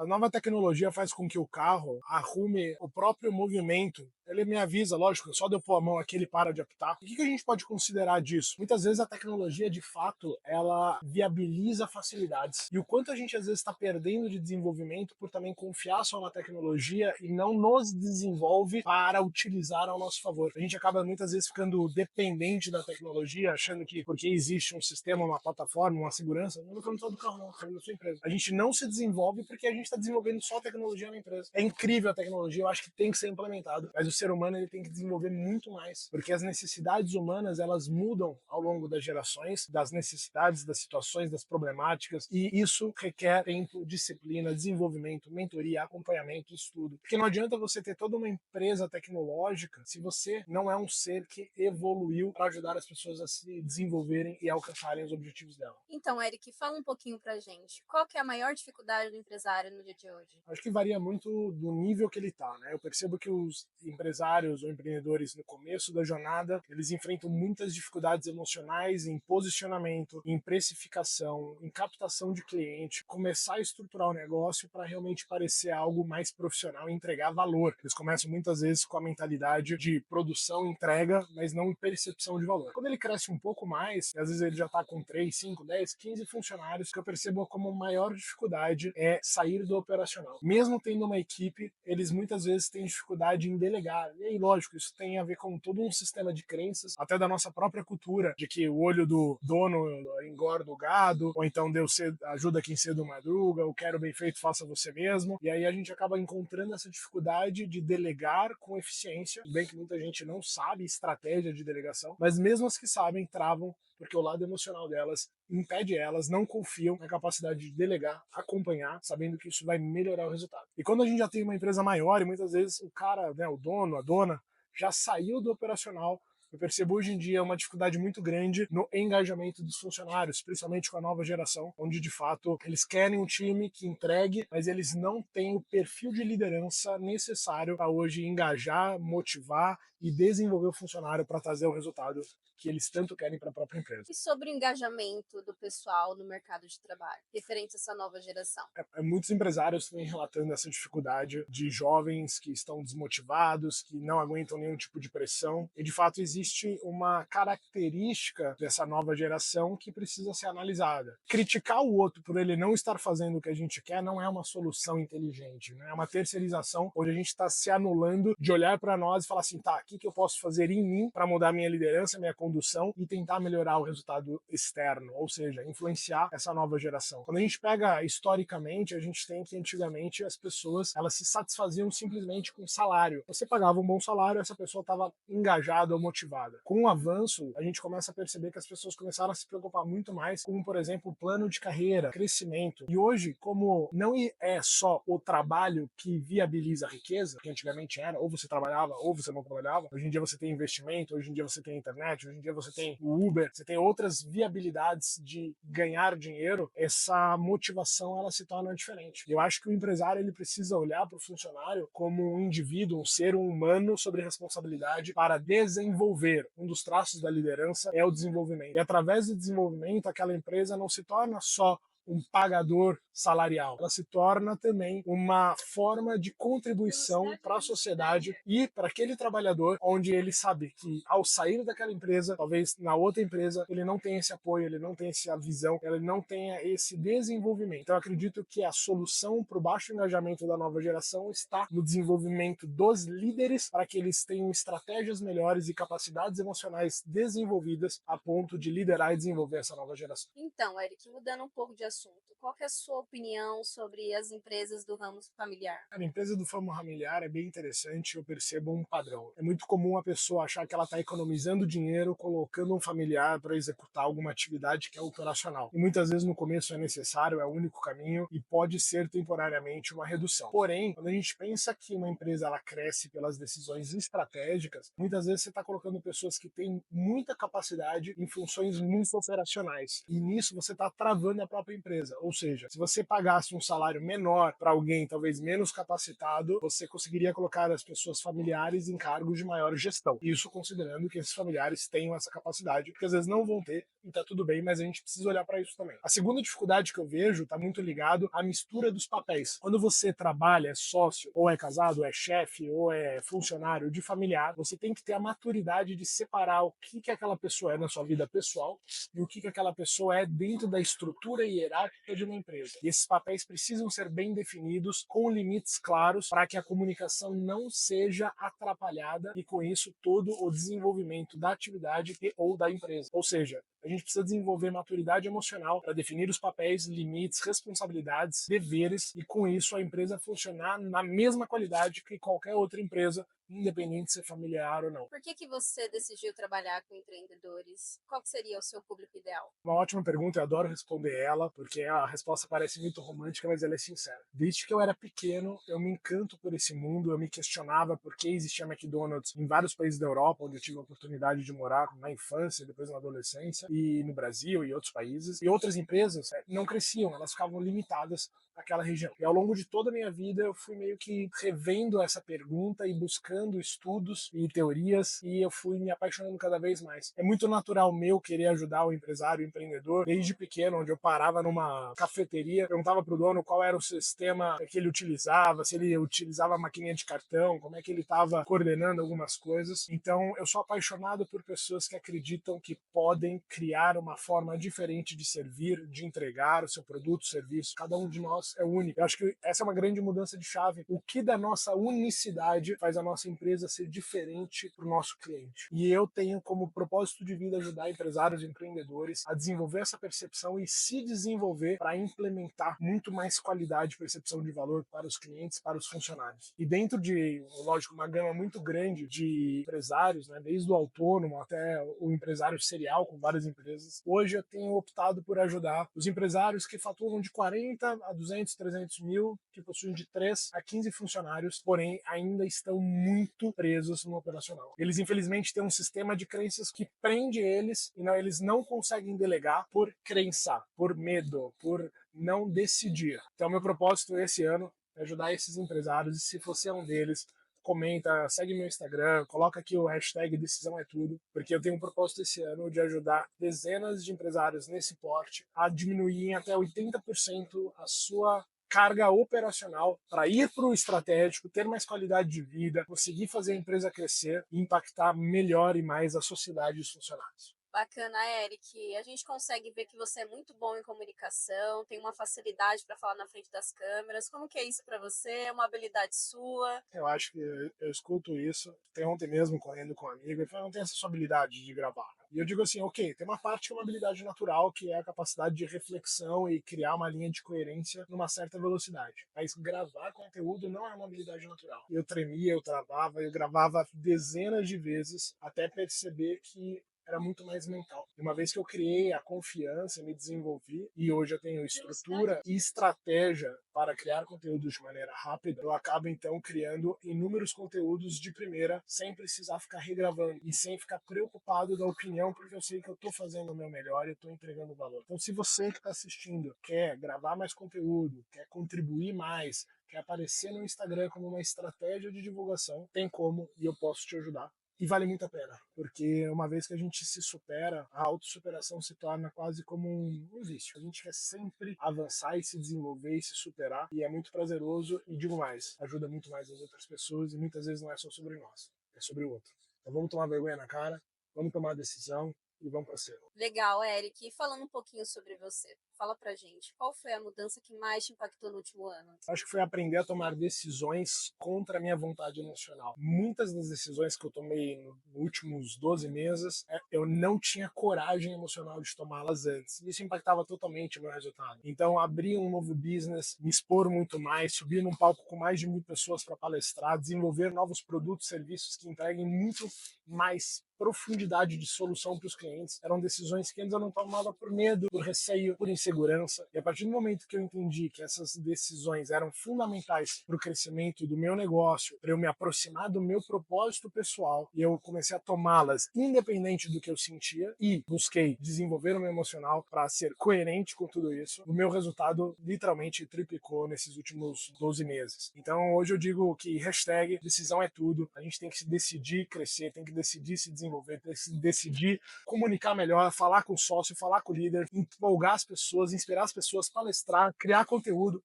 A nova tecnologia faz com que o carro arrume o próprio movimento. Ele me avisa, lógico, só de eu pôr a mão aqui ele para de apitar. O que a gente pode considerar disso? Muitas vezes a tecnologia, de fato, ela viabiliza facilidades. E o quanto a gente às vezes está perdendo de desenvolvimento por também confiar só na tecnologia e não nos desenvolve para utilizar ao nosso favor. A gente acaba muitas vezes ficando dependente da tecnologia, achando que porque existe um sistema, uma plataforma, uma segurança, não falando só do carro, não, falando da sua empresa. A gente não se desenvolve porque a gente está desenvolvendo só tecnologia na empresa. É incrível a tecnologia, eu acho que tem que ser implementado, mas o ser humano ele tem que desenvolver muito mais, porque as necessidades humanas elas mudam ao longo das gerações, das necessidades, das situações, das problemáticas, e isso requer tempo, disciplina, desenvolvimento, mentoria, acompanhamento, estudo. Porque não adianta você ter toda uma empresa tecnológica se você não é um ser que evoluiu para ajudar as pessoas a se desenvolverem e alcançarem os objetivos dela. Então, Eric, fala um pouquinho pra gente. Qual que é a maior dificuldade do empresário no dia de hoje? Acho que varia muito do nível que ele está, né? Eu percebo que os empresários ou empreendedores no começo da jornada, eles enfrentam muitas dificuldades emocionais em posicionamento, em precificação, em captação de cliente, começar a estruturar o negócio para realmente parecer algo mais profissional e entregar valor. Eles começam muitas vezes com a mentalidade de produção, entrega, mas não percepção de valor. Quando ele cresce um pouco mais, às vezes ele já está com 3, 5, 10, 15 funcionários, que eu percebo como a maior dificuldade é sair do operacional. Mesmo tendo uma equipe, eles muitas vezes têm dificuldade em delegar. E aí, lógico, isso tem a ver com todo um sistema de crenças, até da nossa própria cultura, de que o olho do dono engorda o gado, ou então Deus ajuda quem cedo madruga, o quero bem feito, faça você mesmo. E aí a gente acaba encontrando essa dificuldade de delegar com eficiência, bem que muita gente não sabe estratégia de delegação, mas mesmo as que sabem, travam, porque o lado emocional delas impede elas, não confiam na capacidade de delegar, acompanhar, sabendo que isso vai melhorar o resultado. E quando a gente já tem uma empresa maior, e muitas vezes o cara, né, o dono, a dona, já saiu do operacional, eu percebo hoje em dia uma dificuldade muito grande no engajamento dos funcionários, principalmente com a nova geração, onde de fato eles querem um time que entregue, mas eles não têm o perfil de liderança necessário para hoje engajar, motivar e desenvolver o funcionário para trazer o resultado que eles tanto querem para a própria empresa. E sobre o engajamento do pessoal no mercado de trabalho, referente a essa nova geração? Muitos empresários vêm relatando essa dificuldade de jovens que estão desmotivados, que não aguentam nenhum tipo de pressão. E de fato existe uma característica dessa nova geração que precisa ser analisada. Criticar o outro por ele não estar fazendo o que a gente quer não é uma solução inteligente, né? É uma terceirização onde a gente está se anulando de olhar para nós e falar assim, tá, o que eu posso fazer em mim para mudar minha liderança, minha condução e tentar melhorar o resultado externo, ou seja, influenciar essa nova geração. Quando a gente pega historicamente, a gente tem que antigamente as pessoas elas se satisfaziam simplesmente com salário. Você pagava um bom salário, essa pessoa estava engajada ou motivada. Com o avanço, a gente começa a perceber que as pessoas começaram a se preocupar muito mais com, por exemplo, plano de carreira, crescimento. E hoje, como não é só o trabalho que viabiliza a riqueza, que antigamente era, ou você trabalhava ou você não trabalhava, hoje em dia você tem investimento, hoje em dia você tem internet, hoje em dia você tem o Uber, você tem outras viabilidades de ganhar dinheiro, essa motivação ela se torna diferente. Eu acho que o empresário ele precisa olhar para o funcionário como um indivíduo, um ser humano sobre responsabilidade para desenvolver. Um dos traços da liderança é o desenvolvimento. E através do desenvolvimento, aquela empresa não se torna só um pagador salarial. Ela se torna também uma forma de contribuição para a sociedade e para aquele trabalhador, onde ele sabe que ao sair daquela empresa, talvez na outra empresa, ele não tenha esse apoio, ele não tenha essa visão, ele não tenha esse desenvolvimento. Então, eu acredito que a solução para o baixo engajamento da nova geração está no desenvolvimento dos líderes para que eles tenham estratégias melhores e capacidades emocionais desenvolvidas a ponto de liderar e desenvolver essa nova geração. Então, Eric, mudando um pouco de assunto, qual que é a sua opinião sobre as empresas do ramo familiar? A empresa do ramo familiar é bem interessante, eu percebo um padrão. É muito comum a pessoa achar que ela está economizando dinheiro colocando um familiar para executar alguma atividade que é operacional. E muitas vezes no começo é necessário, é o único caminho e pode ser temporariamente uma redução. Porém, quando a gente pensa que uma empresa ela cresce pelas decisões estratégicas, muitas vezes você está colocando pessoas que têm muita capacidade em funções muito operacionais. E nisso você está travando a própria empresa. Ou seja, se você pagasse um salário menor para alguém talvez menos capacitado, você conseguiria colocar as pessoas familiares em cargos de maior gestão. Isso considerando que esses familiares tenham essa capacidade, porque às vezes não vão ter e tá tudo bem, mas a gente precisa olhar para isso também. A segunda dificuldade que eu vejo está muito ligado à mistura dos papéis. Quando você trabalha, é sócio, ou é casado, ou é chefe, ou é funcionário de familiar, você tem que ter a maturidade de separar o que aquela pessoa é na sua vida pessoal e o que aquela pessoa é dentro da estrutura hierárquica de uma empresa. E esses papéis precisam ser bem definidos, com limites claros, para que a comunicação não seja atrapalhada e, com isso, todo o desenvolvimento da atividade ou da empresa. Ou seja, a gente precisa desenvolver maturidade emocional para definir os papéis, limites, responsabilidades, deveres e, com isso, a empresa funcionar na mesma qualidade que qualquer outra empresa, independente de ser familiar ou não. Por que você decidiu trabalhar com empreendedores? Qual que seria o seu público ideal? Uma ótima pergunta, eu adoro responder ela, porque a resposta parece muito romântica, mas ela é sincera. Desde que eu era pequeno, eu me encanto por esse mundo, eu me questionava por que existia McDonald's em vários países da Europa, onde eu tive a oportunidade de morar na infância, depois na adolescência, e no Brasil e outros países. E outras empresas não cresciam, elas ficavam limitadas àquela região. E ao longo de toda a minha vida, eu fui meio que revendo essa pergunta e buscando estudos e teorias, e eu fui me apaixonando cada vez mais. É muito natural meu querer ajudar o empresário, o empreendedor, desde pequeno, onde eu parava numa cafeteria, perguntava pro dono qual era o sistema que ele utilizava, se ele utilizava a maquininha de cartão, como é que ele estava coordenando algumas coisas. Então, eu sou apaixonado por pessoas que acreditam que podem criar uma forma diferente de servir, de entregar o seu produto, serviço. Cada um de nós é único. Eu acho que essa é uma grande mudança de chave. O que da nossa unicidade faz a nossa empresa ser diferente para o nosso cliente. E eu tenho como propósito de vida ajudar empresários e empreendedores a desenvolver essa percepção e se desenvolver para implementar muito mais qualidade e percepção de valor para os clientes, para os funcionários. E dentro de, lógico, uma gama muito grande de empresários, né, desde o autônomo até o empresário serial com várias empresas, hoje eu tenho optado por ajudar os empresários que faturam de 40 a 200, 300 mil, que possuem de 3 a 15 funcionários, porém ainda estão muito presos no operacional. Eles, infelizmente, têm um sistema de crenças que prende eles e eles não conseguem delegar por crença, por medo, por não decidir. Então, meu propósito esse ano é ajudar esses empresários, e se você é um deles, comenta, segue meu Instagram, coloca aqui o hashtag Decisão é Tudo, porque eu tenho um propósito esse ano de ajudar dezenas de empresários nesse porte a diminuir em até 80% a sua carga operacional para ir para o estratégico, ter mais qualidade de vida, conseguir fazer a empresa crescer e impactar melhor e mais a sociedade e os funcionários. Bacana, Eric. A gente consegue ver que você é muito bom em comunicação, tem uma facilidade para falar na frente das câmeras. Como que é isso para você? É uma habilidade sua? Eu acho que eu escuto isso. Tem ontem mesmo correndo com um amigo, ele falou, não tem essa sua habilidade de gravar. E eu digo assim, ok, tem uma parte que é uma habilidade natural, que é a capacidade de reflexão e criar uma linha de coerência numa certa velocidade. Mas gravar conteúdo não é uma habilidade natural. Eu tremia, eu travava, eu gravava dezenas de vezes até perceber que era muito mais mental. E uma vez que eu criei a confiança, me desenvolvi e hoje eu tenho estrutura e estratégia para criar conteúdos de maneira rápida, eu acabo então criando inúmeros conteúdos de primeira, sem precisar ficar regravando e sem ficar preocupado da opinião, porque eu sei que eu estou fazendo o meu melhor e estou entregando valor. Então, se você que está assistindo quer gravar mais conteúdo, quer contribuir mais, quer aparecer no Instagram como uma estratégia de divulgação, tem como e eu posso te ajudar. E vale muito a pena, porque uma vez que a gente se supera, a autossuperação se torna quase como um vício. A gente quer sempre avançar e se desenvolver e se superar, e é muito prazeroso, e digo mais, ajuda muito mais as outras pessoas, e muitas vezes não é só sobre nós, é sobre o outro. Então vamos tomar vergonha na cara, vamos tomar a decisão e vamos para cima. Legal, Eric. E falando um pouquinho sobre você, fala pra gente, qual foi a mudança que mais te impactou no último ano? Acho que foi aprender a tomar decisões contra a minha vontade emocional. Muitas das decisões que eu tomei nos últimos 12 meses, eu não tinha coragem emocional de tomá-las antes. Isso impactava totalmente o meu resultado. Então, abrir um novo business, me expor muito mais, subir num palco com mais de 1.000 pessoas para palestrar, desenvolver novos produtos, serviços que entreguem muito mais profundidade de solução para os clientes. Eram decisões que antes eu não tomava por medo, por receio, por insegurança. E a partir do momento que eu entendi que essas decisões eram fundamentais para o crescimento do meu negócio, para eu me aproximar do meu propósito pessoal, e eu comecei a tomá-las independente do que eu sentia e busquei desenvolver o meu emocional para ser coerente com tudo isso, o meu resultado literalmente triplicou nesses últimos 12 meses. Então hoje eu digo que hashtag decisão é tudo. A gente tem que se decidir crescer, tem que decidir se desenvolver, desenvolver, decidir comunicar melhor, falar com o sócio, falar com o líder, empolgar as pessoas, inspirar as pessoas, palestrar, criar conteúdo.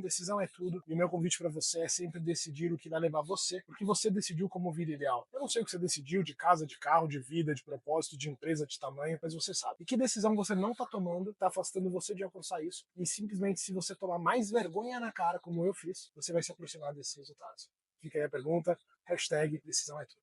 Decisão é tudo. E o meu convite para você é sempre decidir o que vai levar você, porque você decidiu como vida ideal. Eu não sei o que você decidiu de casa, de carro, de vida, de propósito, de empresa, de tamanho, mas você sabe. E que decisão você não tá tomando, tá afastando você de alcançar isso. E simplesmente se você tomar mais vergonha na cara, como eu fiz, você vai se aproximar desses resultados. Fica aí a pergunta, hashtag decisão é tudo.